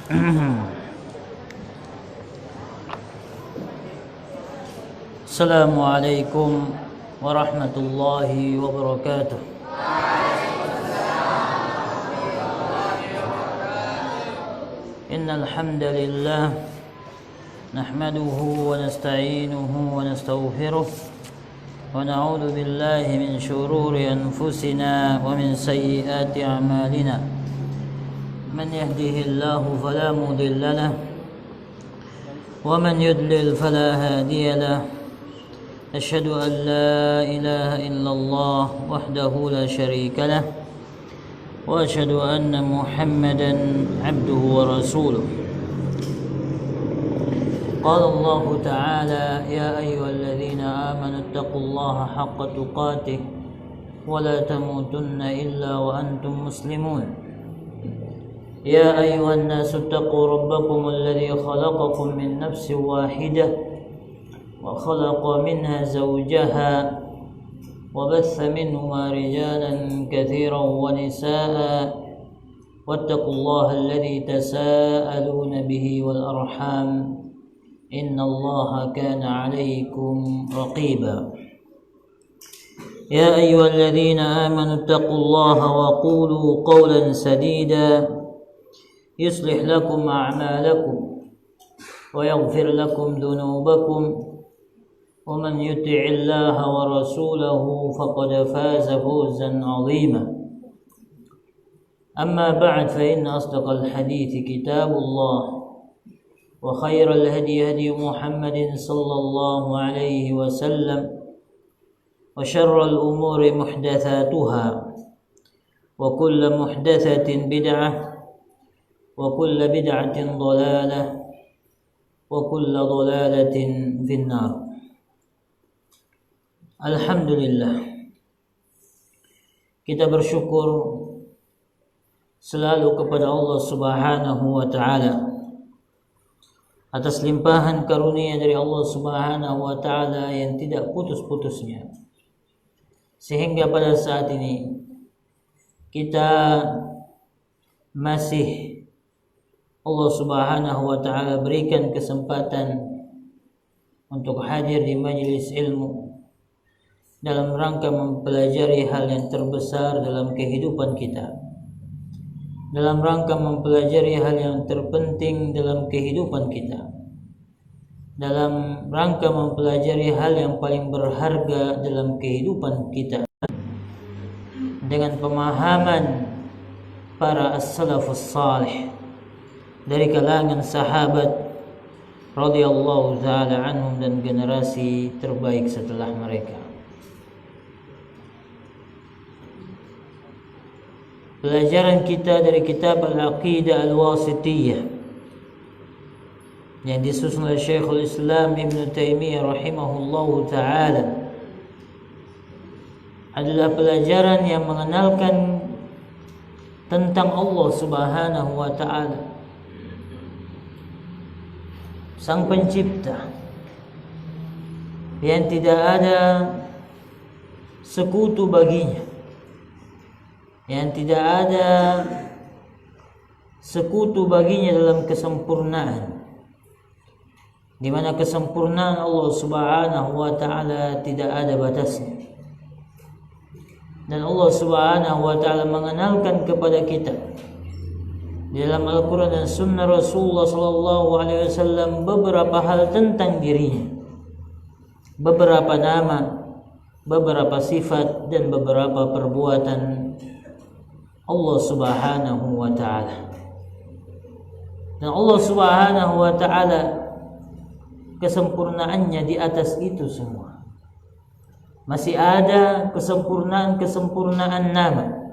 Assalamualaikum warahmatullahi wabarakatuh. Innal hamdalillah nahmaduhu wa nasta'inuhu wa nastaghfiruh wa na'udzu billahi min shururi anfusina wa min sayyiati a'malina. من يهده الله فلا مضل له ومن يضلل فلا هادي له أشهد أن لا إله إلا الله وحده لا شريك له وأشهد أن محمدا عبده ورسوله. قال الله تعالى يا أيها الذين آمنوا اتقوا الله حق تقاته ولا تموتن إلا وأنتم مسلمون. يا أيها الناس اتقوا ربكم الذي خلقكم من نفس واحدة وخلق منها زوجها وبث منهما رجالا كثيرا ونساء واتقوا الله الذي تساءلون به والأرحام إن الله كان عليكم رقيبا. يا أيها الذين آمنوا اتقوا الله وقولوا قولا سديدا يصلح لكم أعمالكم ويغفر لكم ذنوبكم ومن يطع الله ورسوله فقد فاز فوزا عظيما. أما بعد فإن أصدق الحديث كتاب الله وخير الهدي هدي محمد صلى الله عليه وسلم وشر الأمور محدثاتها وكل محدثة بدعة وكل بدعة ضلالة وكل ضلالة في النار. Alhamdulillah, kita bersyukur selalu kepada Allah Subhanahu wa taala atas limpahan karunia dari Allah Subhanahu wa taala yang tidak putus-putusnya, sehingga pada saat ini kita masih Allah Subhanahu wa taala berikan kesempatan untuk hadir di majelis ilmu dalam rangka mempelajari hal yang terbesar dalam kehidupan kita, dalam rangka mempelajari hal yang terpenting dalam kehidupan kita, dalam rangka mempelajari hal yang paling berharga dalam kehidupan kita, dengan pemahaman para as-salafus salih dari kalangan sahabat radhiyallahu taala anhum dan generasi terbaik setelah mereka. Pelajaran kita dari kitab Al-Aqidah Al-Wasithiyah yang disusun oleh Syekhul Islam Ibn Taimiyah rahimahullahu taala adalah pelajaran yang mengenalkan tentang Allah Subhanahu wa taala, Sang Pencipta yang tidak ada sekutu baginya, yang tidak ada sekutu baginya dalam kesempurnaan, di mana kesempurnaan Allah Subhanahu wa taala tidak ada batasnya. Dan Allah Subhanahu wa taala mengenalkan kepada kita dalam Al-Quran dan Sunnah Rasulullah sallallahu alaihi wasallam beberapa hal tentang dirinya, beberapa nama, beberapa sifat dan beberapa perbuatan Allah Subhanahu wa taala. Dan Allah Subhanahu wa taala kesempurnaannya di atas itu semua. Masih ada kesempurnaan nama,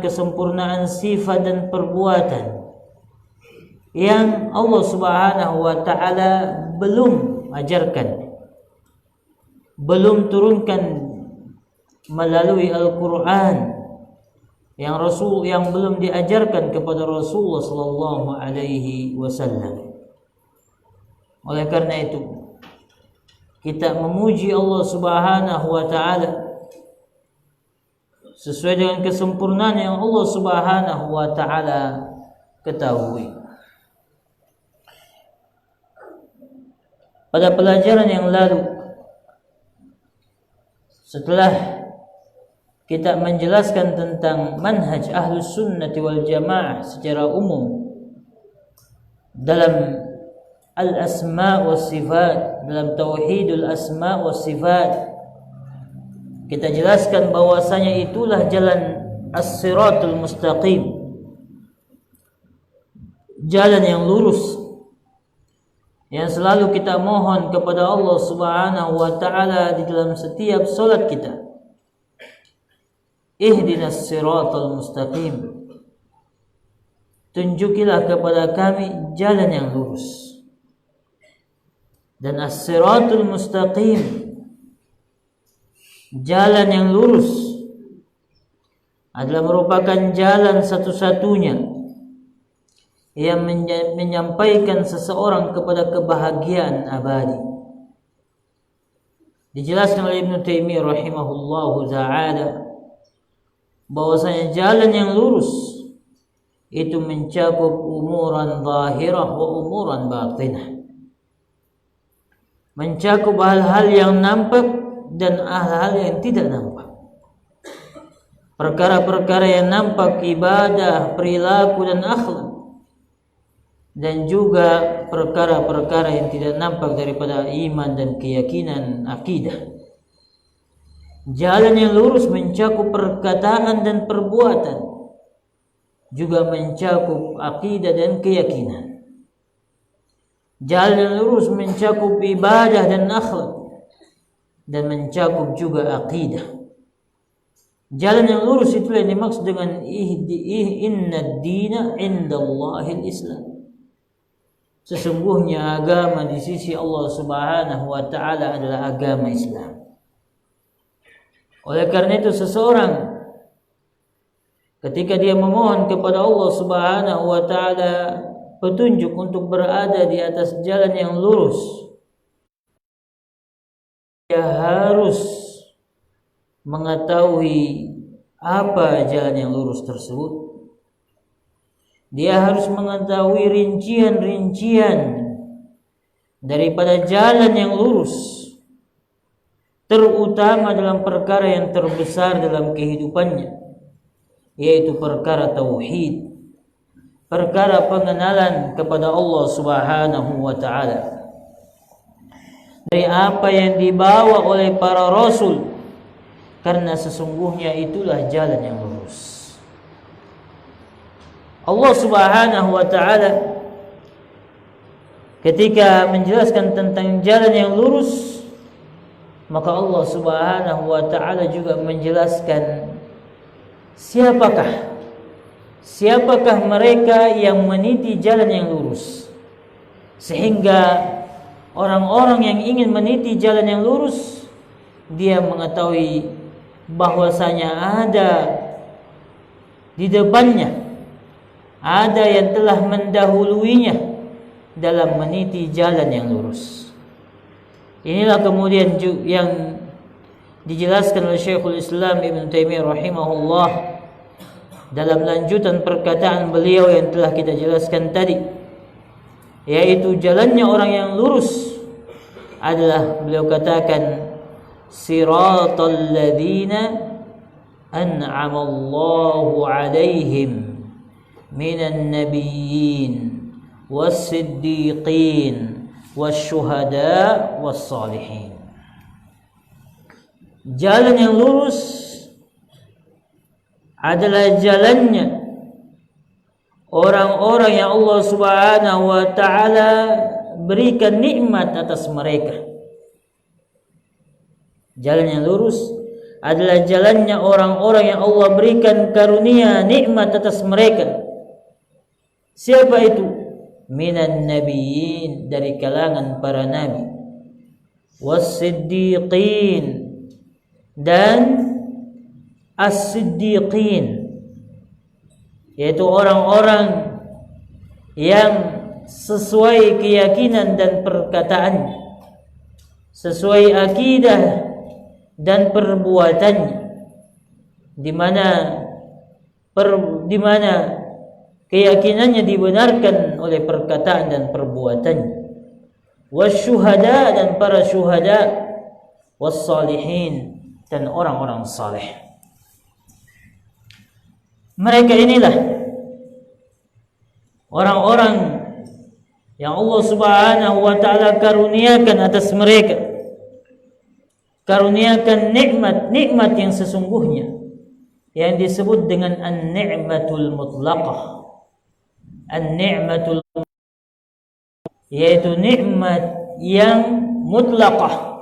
kesempurnaan sifat dan perbuatan yang Allah Subhanahu wa taala belum ajarkan, belum turunkan melalui Al-Qur'an, yang belum diajarkan kepada Rasulullah sallallahu alaihi wasallam. Oleh karena itu, kita memuji Allah Subhanahu wa taala sesuai dengan kesempurnaan yang Allah Subhanahu wa taala ketahui. Pada pelajaran yang lalu, setelah kita menjelaskan tentang manhaj Ahlus Sunnati wal Jamaah secara umum dalam al-asma' was sifat, dalam tauhidul asma' was sifat, kita jelaskan bahwasanya itulah jalan as-siratul mustaqim, jalan yang lurus yang selalu kita mohon kepada Allah Subhanahu wa taala di dalam setiap salat kita. Ihdinas siratal mustaqim. Tunjukilah kepada kami jalan yang lurus. Dan as-siratul mustaqim, jalan yang lurus, adalah merupakan jalan satu-satunya yang menyampaikan seseorang kepada kebahagiaan abadi. Dijelaskan oleh Ibnu Taimiyah rahimahullahu ta'ala bahwasanya jalan yang lurus itu mencakup umuran zahirah wa umuran batinah, mencakup hal-hal yang nampak dan hal-hal yang tidak nampak. Perkara-perkara yang nampak, ibadah, perilaku dan akhlak, dan juga perkara-perkara yang tidak nampak daripada iman dan keyakinan akidah. Jalan yang lurus mencakup perkataan dan perbuatan, juga mencakup akidah dan keyakinan. Jalan yang lurus mencakup ibadah dan akhlak, dan mencakup juga akidah. Jalan yang lurus itulah yang dimaksud dengan inna ad-dina indallahil Islam. Sesungguhnya agama di sisi Allah Subhanahu wa taala adalah agama Islam. Oleh karena itu seseorang ketika dia memohon kepada Allah Subhanahu wa taala petunjuk untuk berada di atas jalan yang lurus, dia harus mengetahui apa jalan yang lurus tersebut. Dia harus mengetahui rincian-rincian daripada jalan yang lurus, terutama dalam perkara yang terbesar dalam kehidupannya, yaitu perkara tauhid, perkara pengenalan kepada Allah Subhanahu wa taala. Dari apa yang dibawa oleh para rasul, karena sesungguhnya itulah jalan yang lurus. Allah Subhanahu wa taala ketika menjelaskan tentang jalan yang lurus, maka Allah Subhanahu wa taala juga menjelaskan siapakah mereka yang meniti jalan yang lurus, sehingga orang-orang yang ingin meniti jalan yang lurus, dia mengetahui bahwasanya ada di depannya, ada yang telah mendahuluinya dalam meniti jalan yang lurus. Inilah kemudian yang dijelaskan oleh Syekhul Islam Ibnu Taimiyah rahimahullah dalam lanjutan perkataan beliau yang telah kita jelaskan tadi, yaitu jalannya orang yang lurus adalah, beliau katakan, siratal ladzina an'ama Allahu 'alaihim minan nabiyyin was-siddiqin wasyuhada was-salihin. Jalan yang lurus adalah jalannya orang-orang yang Allah Subhanahu wa taala berikan nikmat atas mereka. Jalan yang lurus adalah jalannya orang-orang yang Allah berikan karunia nikmat atas mereka. Siapa itu? Minan nabiyyin, dari kalangan para nabi, was-siddiqin, dan as-siddiqin, yaitu orang-orang yang sesuai keyakinan dan perkataan, sesuai akidah dan perbuatannya, di mana keyakinannya dibenarkan oleh perkataan dan perbuatannya. Wasyuhada, dan para syuhada, wassalihin, dan orang-orang saleh. Mereka inilah orang-orang yang Allah Subhanahu wa taala karuniakan atas mereka, karuniakan nikmat-nikmat yang sesungguhnya, yang disebut dengan an-ni'matul mutlaqah. An-ni'matul, yaitu nikmat yang mutlaqah,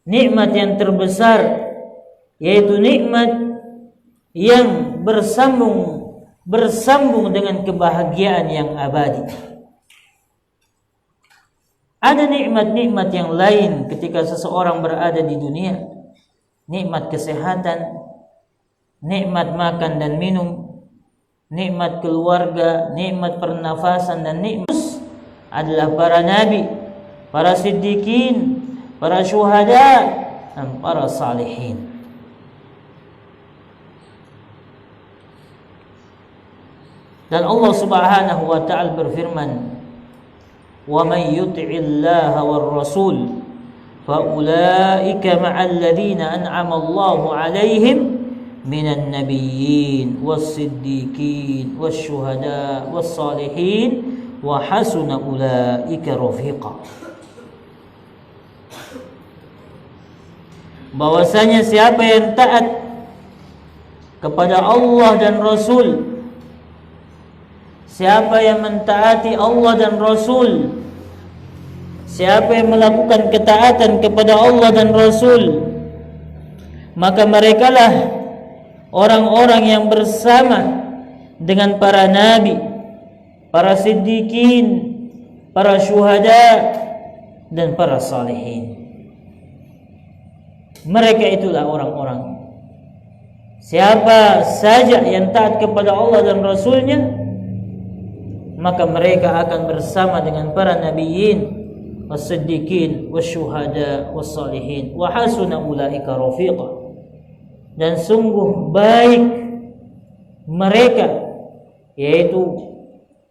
nikmat yang terbesar, yaitu nikmat yang bersambung dengan kebahagiaan yang abadi. Ada nikmat-nikmat yang lain ketika seseorang berada di dunia, nikmat kesehatan, nikmat makan dan minum, nikmat keluarga, nikmat pernafasan, dan nikmat adalah para nabi, para siddiqin, para syuhada, dan para salihin. Dan Allah Subhanahu wa taala berfirman, "Wa may yuti'illaha war rasul fa ulaika ma'al ladzina an'ama Allahu 'alaihim minan nabiyyin was-siddiqin wasyuhada was-salihin wa hasuna ulaika rafiqa." Bahwasanya siapa yang taat kepada Allah dan Rasul, siapa yang mentaati Allah dan Rasul, siapa yang melakukan ketaatan kepada Allah dan Rasul, maka merekalah orang-orang yang bersama dengan para nabi, para siddiqin, para syuhada, dan para salihin. Mereka itulah orang-orang. Siapa saja yang taat kepada Allah dan Rasulnya, maka mereka akan bersama dengan para nabiyyin, was-siddiqin, wasyuhada, was-salihin, wa hasuna ulaika rafiqa. Dan sungguh baik mereka, yaitu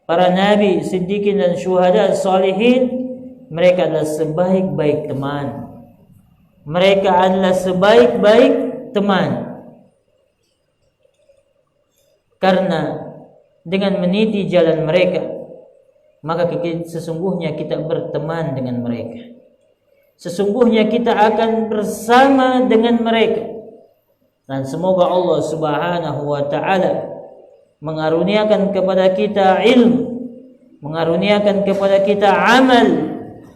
para nabi, siddiqin, dan syuhada, salihin. Mereka adalah sebaik-baik teman. Mereka adalah sebaik-baik teman. Karena dengan meniti jalan mereka, maka sesungguhnya kita berteman dengan mereka. Sesungguhnya kita akan bersama dengan mereka. Dan semoga Allah Subhanahu wa taala mengaruniakan kepada kita ilmu, mengaruniakan kepada kita amal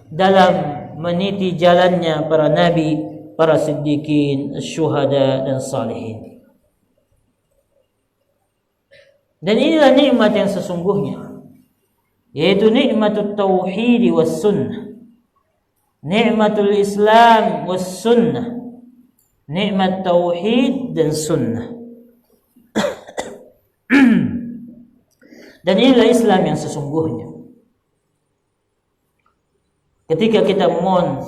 dalam meniti jalannya para nabi, para siddiqin, syuhada, dan salihin. Dan inilah nikmat yang sesungguhnya, yaitu nikmatul tauhid was sunnah, nikmatul Islam was sunnah, nikmat tauhid dan sunnah. Dan inilah Islam yang sesungguhnya. Ketika kita memohon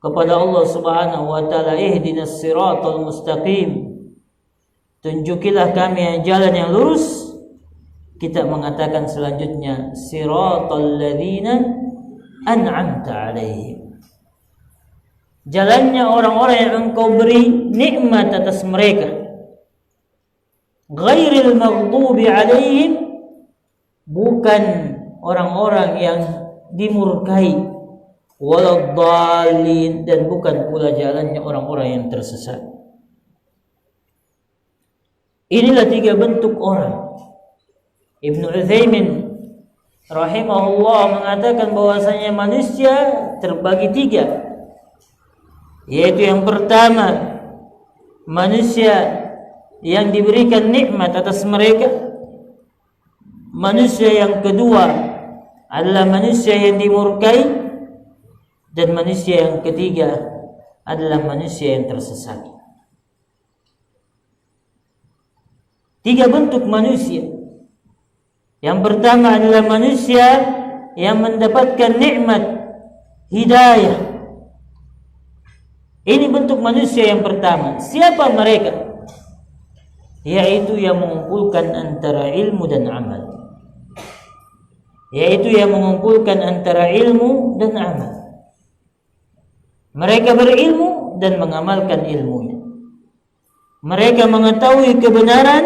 kepada Allah Subhanahu wa taala, ihdinas siratal mustaqim, tunjukilah kami jalan yang lurus, kita mengatakan selanjutnya, siratal ladzina an'amta 'alaihim, jalannya orang-orang yang engkau beri nikmat atas mereka, ghairil maghdubi 'alaihim, bukan orang-orang yang dimurkai, waladdallin, dan bukan pula jalannya orang-orang yang tersesat. Inilah tiga bentuk orang. Ibnu Utsaimin rahimahullah mengatakan bahwasanya manusia terbagi tiga, yaitu yang pertama, manusia yang diberikan nikmat atas mereka. Manusia yang kedua adalah manusia yang dimurkai, dan manusia yang ketiga adalah manusia yang tersesat. Tiga bentuk manusia. Yang pertama adalah manusia yang mendapatkan nikmat hidayah. Ini bentuk manusia yang pertama. Siapa mereka? yaitu yang mengumpulkan antara ilmu dan amal. Yaitu yang mengumpulkan antara ilmu dan amal. Mereka berilmu dan mengamalkan ilmunya. Mereka mengetahui kebenaran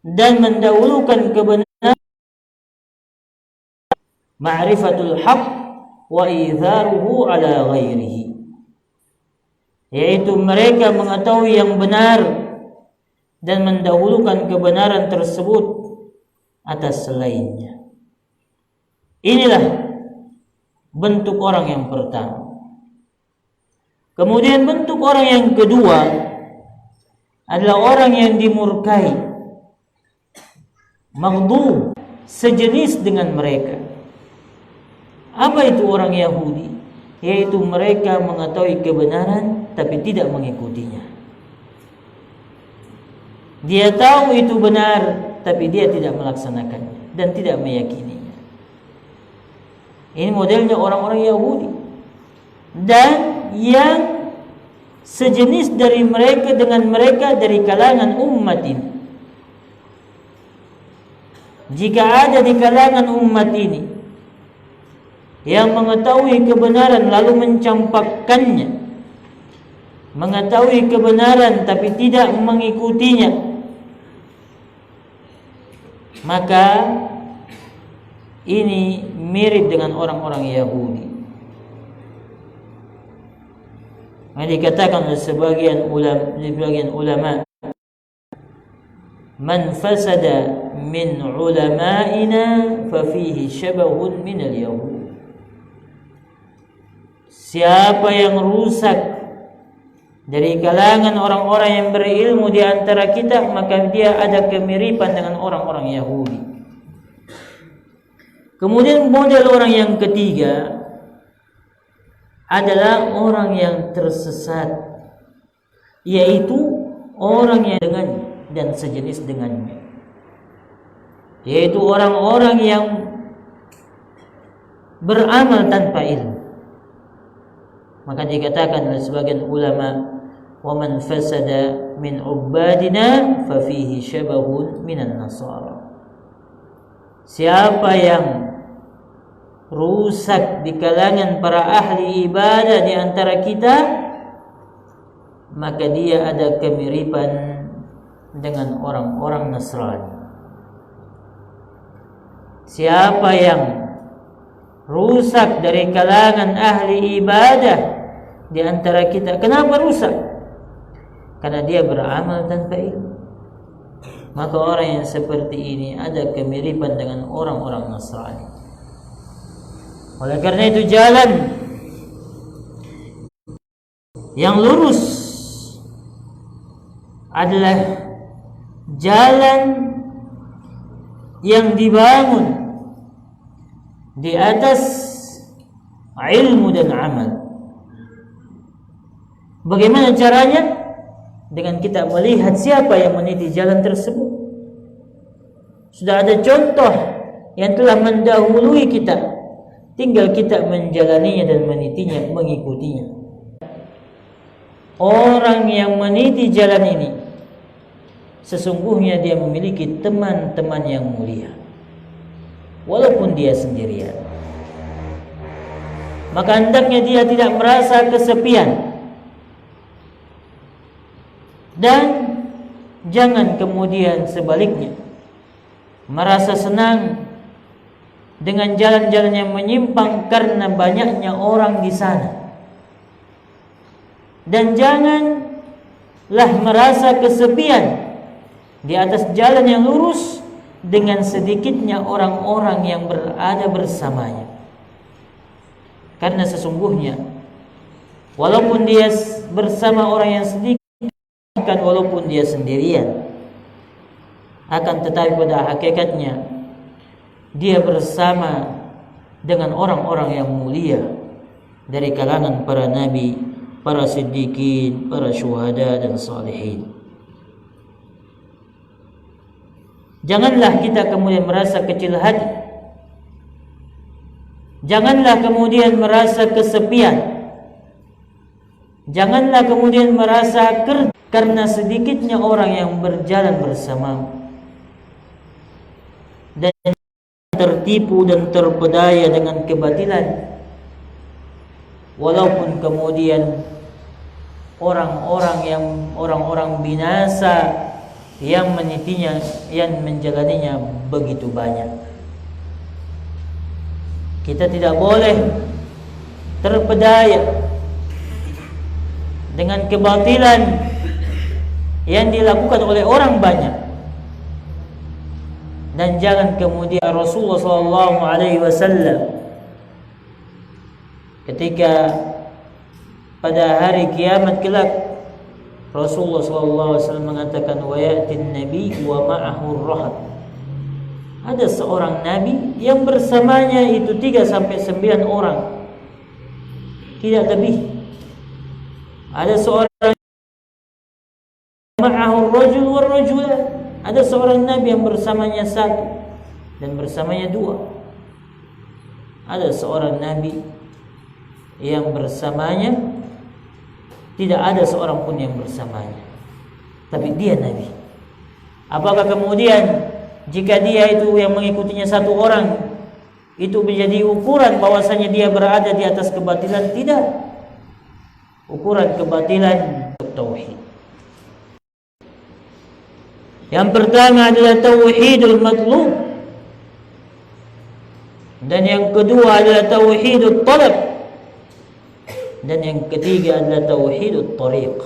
dan mendahulukan kebenaran. Ma'rifatul haq wa idharuhu ala ghairihi. Yaitu mereka mengetahui yang benar dan mendahulukan kebenaran tersebut atas selainnya. Inilah bentuk orang yang pertama. Kemudian bentuk orang yang kedua adalah orang yang dimurkai, maghdub, sejenis dengan mereka. Apa itu orang Yahudi? Yaitu mereka mengetahui kebenaran tapi tidak mengikutinya. Dia tahu itu benar tapi dia tidak melaksanakannya dan tidak meyakininya. Ini modelnya orang-orang Yahudi. Dan yang sejenis dari mereka dengan mereka dari kalangan umat ini. Jika ada di kalangan umat ini yang mengetahui kebenaran lalu mencampakkannya, mengetahui kebenaran tapi tidak mengikutinya, maka ini mirip dengan orang-orang Yahudi. Dikatakan oleh sebagian ulama, man fasada min ulama'ina fa fihi syabahun min al-yahud. Siapa yang rusak dari kalangan orang-orang yang berilmu di antara kita, maka dia ada kemiripan dengan orang-orang Yahudi. Kemudian model orang yang ketiga adalah orang yang tersesat, yaitu orang yang dengan dan sejenis dengannya, yaitu orang-orang yang beramal tanpa ilmu. Maka dikatakan oleh sebagian ulama, wa man fasada min ubadina fa fihi syabahun minan nasara. Siapa yang rusak di kalangan para ahli ibadah di antara kita, maka dia ada kemiripan dengan orang-orang Nasrani. Siapa yang rusak dari kalangan ahli ibadah di antara kita, kenapa rusak? Karena dia beramal tanpa ilmu. Maka orang yang seperti ini ada kemiripan dengan orang-orang Nasrani. Oleh karena itu jalan yang lurus adalah jalan yang dibangun di atas ilmu dan amal. Bagaimana caranya? Dengan kita melihat siapa yang meniti jalan tersebut. Sudah ada contoh yang telah mendahului kita. Tinggal kita menjalaninya dan menitinya, mengikutinya. Orang yang meniti jalan ini, sesungguhnya dia memiliki teman-teman yang mulia, walaupun dia sendirian. Maka hendaknya dia tidak merasa kesepian. Dan jangan kemudian sebaliknya merasa senang dengan jalan-jalan yang menyimpang karena banyaknya orang di sana. Dan janganlah merasa kesepian di atas jalan yang lurus dengan sedikitnya orang-orang yang berada bersamanya. Karena sesungguhnya walaupun dia bersama orang yang sedikit, walaupun dia sendirian, akan tetapi pada hakikatnya dia bersama dengan orang-orang yang mulia dari kalangan para nabi, para siddiqin, para syuhada dan salihin. Janganlah kita kemudian merasa kecil hati. Janganlah kemudian merasa kesepian Janganlah kemudian merasa karena sedikitnya orang yang berjalan bersamamu dan tertipu dan terpedaya dengan kebatilan, walaupun kemudian orang-orang binasa yang menitinya, yang menjalaninya begitu banyak. Kita tidak boleh terpedaya dengan kebatilan yang dilakukan oleh orang banyak. Dan jangan kemudian Rasulullah SAW ketika pada hari kiamat kelak, Rasulullah SAW mengatakan, wa ya'tin nabi wa ma'ahu rahat. Ada seorang nabi yang bersamanya itu 3-9 orang, tidak lebih. Ada seorang ma'ahu rajul wa rajulan, ada seorang nabi yang bersamanya 1 dan bersamanya 2. Ada seorang nabi yang bersamanya tidak ada seorang pun yang bersamanya, tapi dia nabi. Apakah kemudian jika dia itu yang mengikutinya 1 orang itu menjadi ukuran bahwasanya dia berada di atas kebatilan? Tidak. Ukuran kebatilan tauhid. Yang pertama adalah tauhidul matlub, dan yang kedua adalah tauhidul talab, dan yang ketiga adalah tauhidul tariq.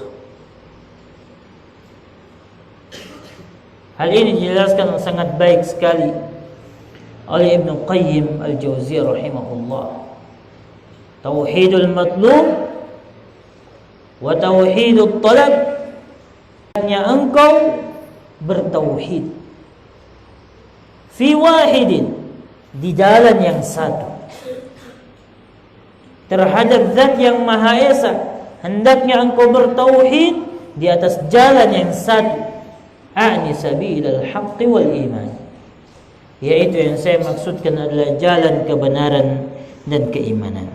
Hal ini dijelaskan sangat baik sekali oleh Ibnu Qayyim al-Jauziyah rahimahullah. Tauhidul matlub wa tauhidut talab, hanya engkau bertauhid fi wahidin, di jalan yang satu, terhadap zat yang maha esa. Hendaknya engkau bertauhid di atas jalan yang satu, a'ni sabilal haqqi wal iman, yaitu yang saya maksudkan adalah jalan kebenaran dan keimanan.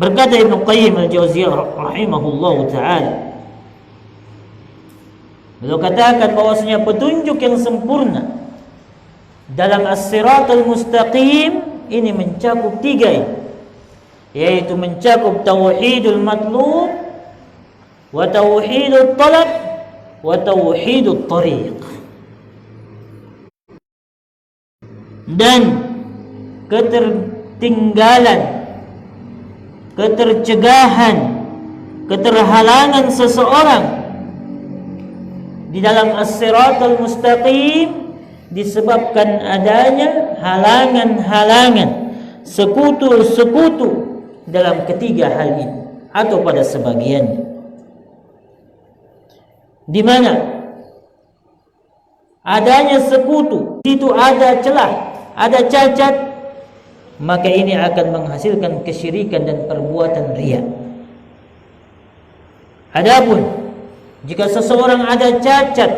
Berkata Ibnu Qayyim al-Jauziyah rahimahullah ta'ala, beliau katakan bahwasanya petunjuk yang sempurna dalam as-siratal mustaqim ini mencakup 3, yaitu mencakup tauhidul matlub wa tauhidul talab wa tauhidul tariq. Dan ketertinggalan, ketercegahan, keterhalangan seseorang di dalam as-siratal mustaqim disebabkan adanya halangan-halangan, sekutu-sekutu dalam ketiga hal ini atau pada sebagiannya, di mana adanya sekutu, situ ada celah, ada cacat, maka ini akan menghasilkan kesyirikan dan perbuatan riya. Adapun jika seseorang ada cacat,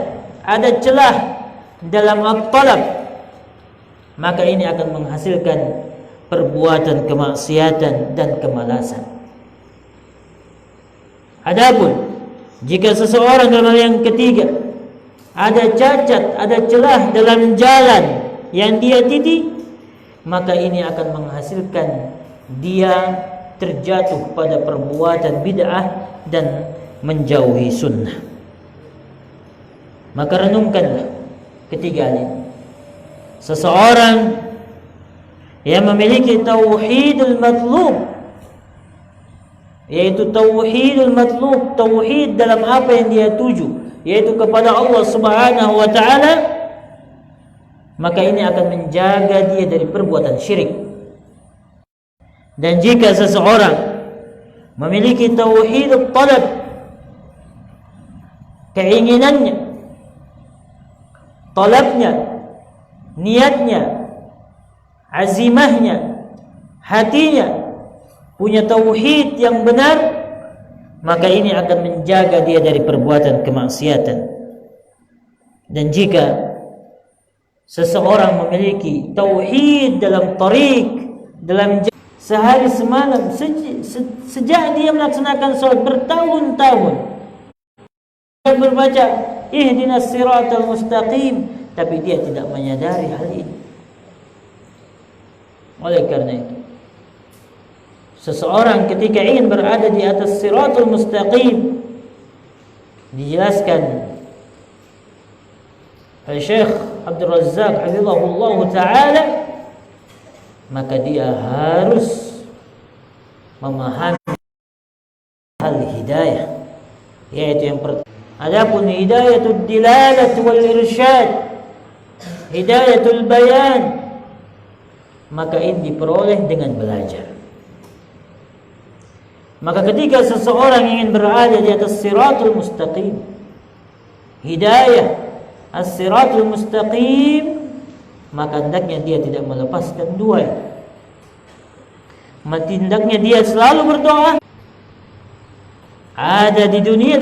ada celah dalam at-talab, maka ini akan menghasilkan perbuatan kemaksiatan dan kemalasan. Adapun jika seseorang dalam hal yang ketiga ada cacat, ada celah dalam jalan yang dia titi, maka ini akan menghasilkan dia terjatuh pada perbuatan bid'ah dan menjauhi sunnah. Maka renungkanlah ketiganya. Seseorang yang memiliki tauhidul matlub, yaitu tauhidul matlub, tauhid dalam apa yang dia tuju, yaitu kepada Allah Subhanahu wa ta'ala, maka ini akan menjaga dia dari perbuatan syirik. Dan jika seseorang memiliki tauhidul talab, keinginannya, talabnya, niatnya, azimahnya, hatinya punya tauhid yang benar, maka ini akan menjaga dia dari perbuatan kemaksiatan. Dan jika seseorang memiliki tauhid dalam tariq, dalam sehari semalam, sejak dia melaksanakan sholat bertahun-tahun, dia berbaca ihdinas siratal mustaqim, tapi dia tidak menyadari hal ini. Oleh karena itu, seseorang ketika ingin berada di atas siratul mustaqim, dijelaskan oleh Syekh Abdul Razzaq hafizahullah ta'ala, maka dia harus memahami hal hidayah, yaitu yang pertama. Adapun hidayatul dilalah wal irsyad, hidayatul bayan, maka ini diperoleh dengan belajar. Maka ketika seseorang ingin berada di atas siratul mustaqim, hidayah as-siratul mustaqim, maka hendaknya dia tidak melepaskan dua. Hendaknya dia selalu berdoa, ada di dunia